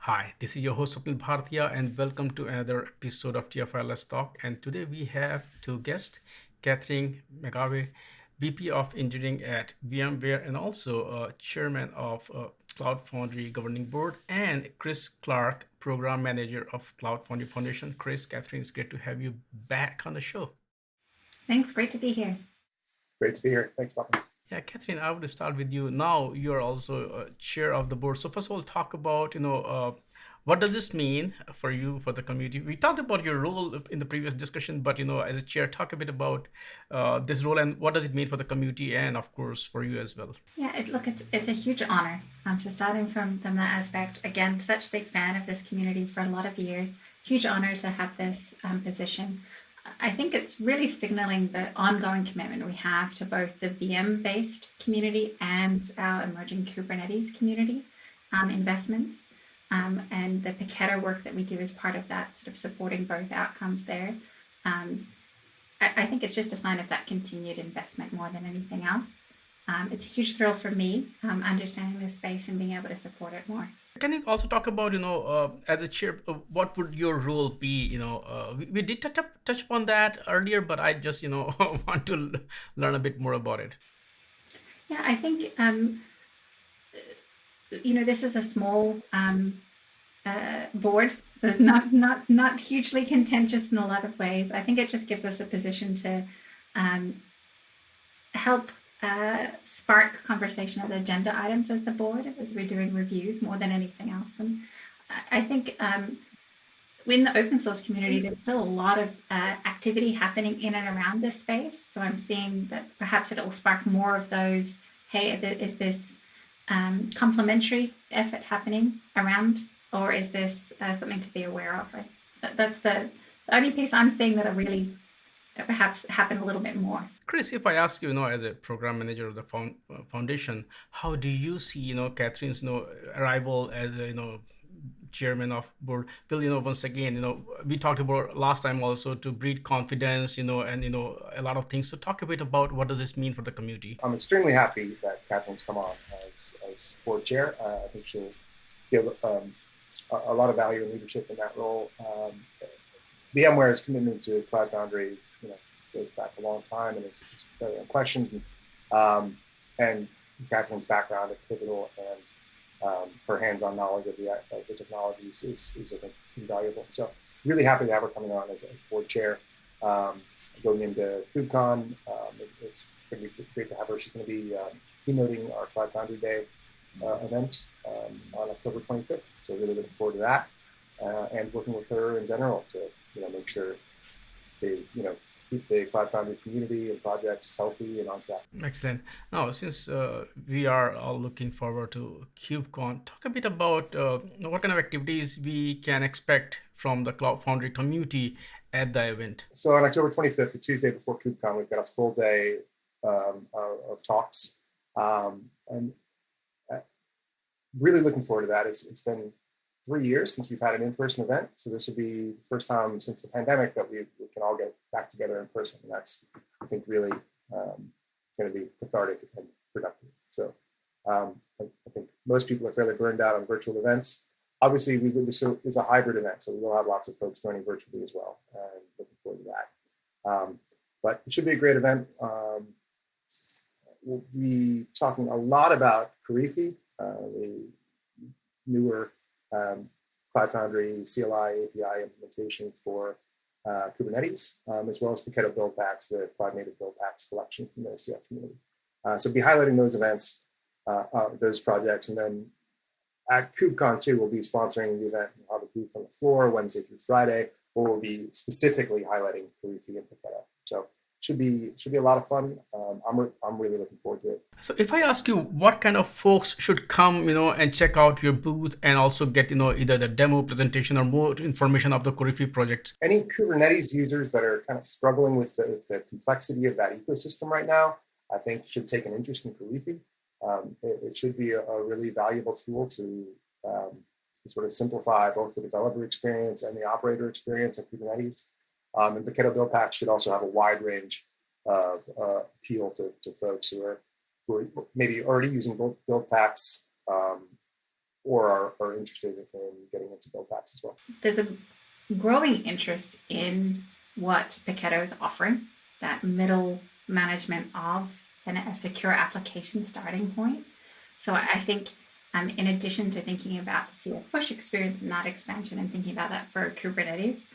Hi, this is your host Swapnil Bhartiya, and welcome to another episode of TFI Let's Talk. And today we have two guests, Catherine McGarvey, VP of Engineering at VMware, and also Chairman of Cloud Foundry Governing Board, and Chris Clark, Program Manager of Cloud Foundry Foundation. Chris, Catherine, it's great to have you back on the show. Thanks. Great to be here. Great to be here. Thanks, Papa. Yeah, Catherine, I would start with you. Now you're also chair of the board. So first of all, talk about what does this mean for you, for the community? We talked about your role in the previous discussion, but as a chair, talk a bit about this role and what does it mean for the community and of course for you as well. Yeah, it's a huge honor. So starting from that aspect, again, such a big fan of this community for a lot of years. Huge honor to have this position. I think it's really signaling the ongoing commitment we have to both the VM-based community and our emerging Kubernetes community investments. And the Paketo work that we do as part of that, sort of supporting both outcomes there. I think it's just a sign of that continued investment more than anything else. It's a huge thrill for me, understanding this space and being able to support it more. Can you also talk about, as a chair, what would your role be? We did touch upon that earlier, but I just, want to learn a bit more about it. Yeah, I think, this is a small board, so it's not hugely contentious in a lot of ways. I think it just gives us a position to help spark conversation of the agenda items as the board, as we're doing reviews more than anything else. And I think in the open source community, there's still a lot of activity happening in and around this space. So I'm seeing that perhaps it'll spark more of those, hey, is this complementary effort happening around, or is this something to be aware of? That's the only piece I'm seeing that'll really perhaps happen a little bit more. Chris, if I ask you, as a program manager of the foundation, how do you see, Catherine's, arrival as a, chairman of board? Will, once again, we talked about last time also to breed confidence, and, a lot of things. So talk a bit about what does this mean for the community? I'm extremely happy that Catherine's come on as board chair. I think she'll give a lot of value and leadership in that role. VMware's commitment to Cloud Foundry goes back a long time, and it's very unquestioned. And Catherine's background at Pivotal and her hands-on knowledge of the technologies is I think, invaluable. So really happy to have her coming on as board chair. Going into KubeCon, it's going to be great to have her. She's going to be keynoting our Cloud Foundry Day event on October 25th. So really looking forward to that, and working with her in general to make sure they keep the Cloud Foundry community and projects healthy and on track. Excellent. Now, since we are all looking forward to KubeCon, talk a bit about what kind of activities we can expect from the Cloud Foundry community at the event. So on October 25th, the Tuesday before KubeCon, we've got a full day of talks, and really looking forward to that. It's been 3 years since we've had an in-person event, so this will be the first time since the pandemic that we can all get back together in person, and that's, I think, really going to be cathartic and productive. So I think most people are fairly burned out on virtual events. Obviously, this is a hybrid event, so we will have lots of folks joining virtually as well, and looking forward to that. But it should be a great event. We'll be talking a lot about Korifi, the newer Cloud Foundry CLI API implementation for Kubernetes, as well as Paketo build packs, the cloud native build packs collection from the CF community. So be highlighting those events, those projects, and then at KubeCon too, we'll be sponsoring the event. We'll have a booth on the floor Wednesday through Friday, where we'll be specifically highlighting Korifi and Paketo. So should be a lot of fun. I'm really looking forward to it. So if I ask you what kind of folks should come, and check out your booth and also get, either the demo presentation or more information of the Korifi project? Any Kubernetes users that are kind of struggling with the complexity of that ecosystem right now, I think should take an interest in Korifi. It should be a really valuable tool to sort of simplify both the developer experience and the operator experience of Kubernetes. And Paketo build packs should also have a wide range of appeal to folks who are maybe already using build packs or are interested in getting into build packs as well. There's a growing interest in what Paketo is offering, that middle management of a secure application starting point. So I think in addition to thinking about the CF push experience and that expansion and thinking about that for Kubernetes,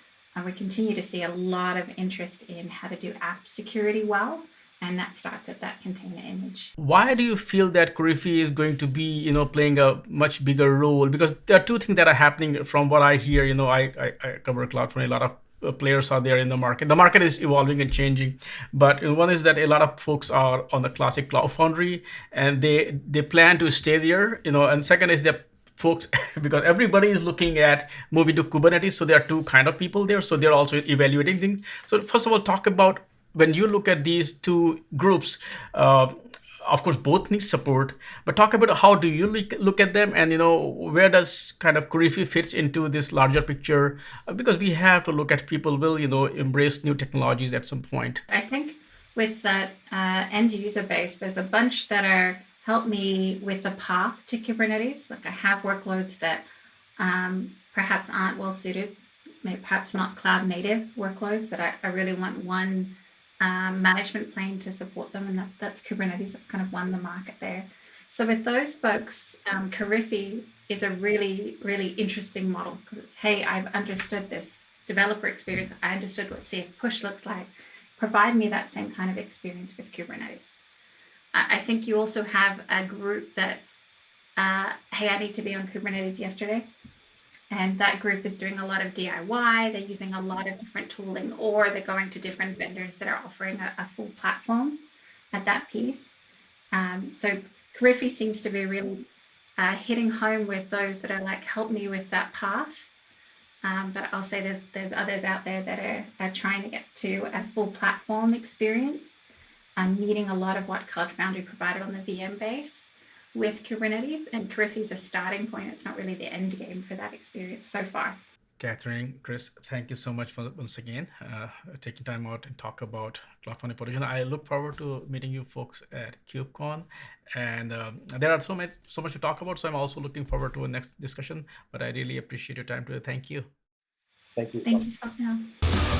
we continue to see a lot of interest in how to do app security well. And that starts at that container image. Why do you feel that Korifi is going to be, playing a much bigger role? Because there are two things that are happening from what I hear. I cover Cloud Foundry. A lot of players are there in the market. The market is evolving and changing. But one is that a lot of folks are on the classic Cloud Foundry, and they plan to stay there. And second is that folks, because everybody is looking at moving to Kubernetes, so there are two kind of people there. So they're also evaluating things. So first of all, talk about when you look at these two groups. Of course, both need support, but talk about how do you look at them, and where does kind of Korifi fits into this larger picture? Because we have to look at people will embrace new technologies at some point. I think with that end user base, there's a bunch that are help me with the path to Kubernetes. Like I have workloads that perhaps aren't well suited, maybe perhaps not cloud native workloads that I really want one management plane to support them, and that's Kubernetes. That's kind of won the market there. So with those folks, Korifi is a really, really interesting model because it's, hey, I've understood this developer experience. I understood what CF push looks like. Provide me that same kind of experience with Kubernetes. I think you also have a group that's, hey, I need to be on Kubernetes yesterday. And that group is doing a lot of DIY. They're using a lot of different tooling, or they're going to different vendors that are offering a full platform at that piece. So Korifi seems to be really hitting home with those that are like, help me with that path. But I'll say there's others out there that are trying to get to a full platform experience, meeting a lot of what Cloud Foundry provided on the VM base with Kubernetes, and Korifi is a starting point. It's not really the end game for that experience so far. Catherine, Chris, thank you so much for once again taking time out and talk about Cloud Foundry Foundation. I look forward to meeting you folks at KubeCon, and there are so much to talk about. So I'm also looking forward to a next discussion. But I really appreciate your time today. Thank you. Thank you. Thank you, Swapnil.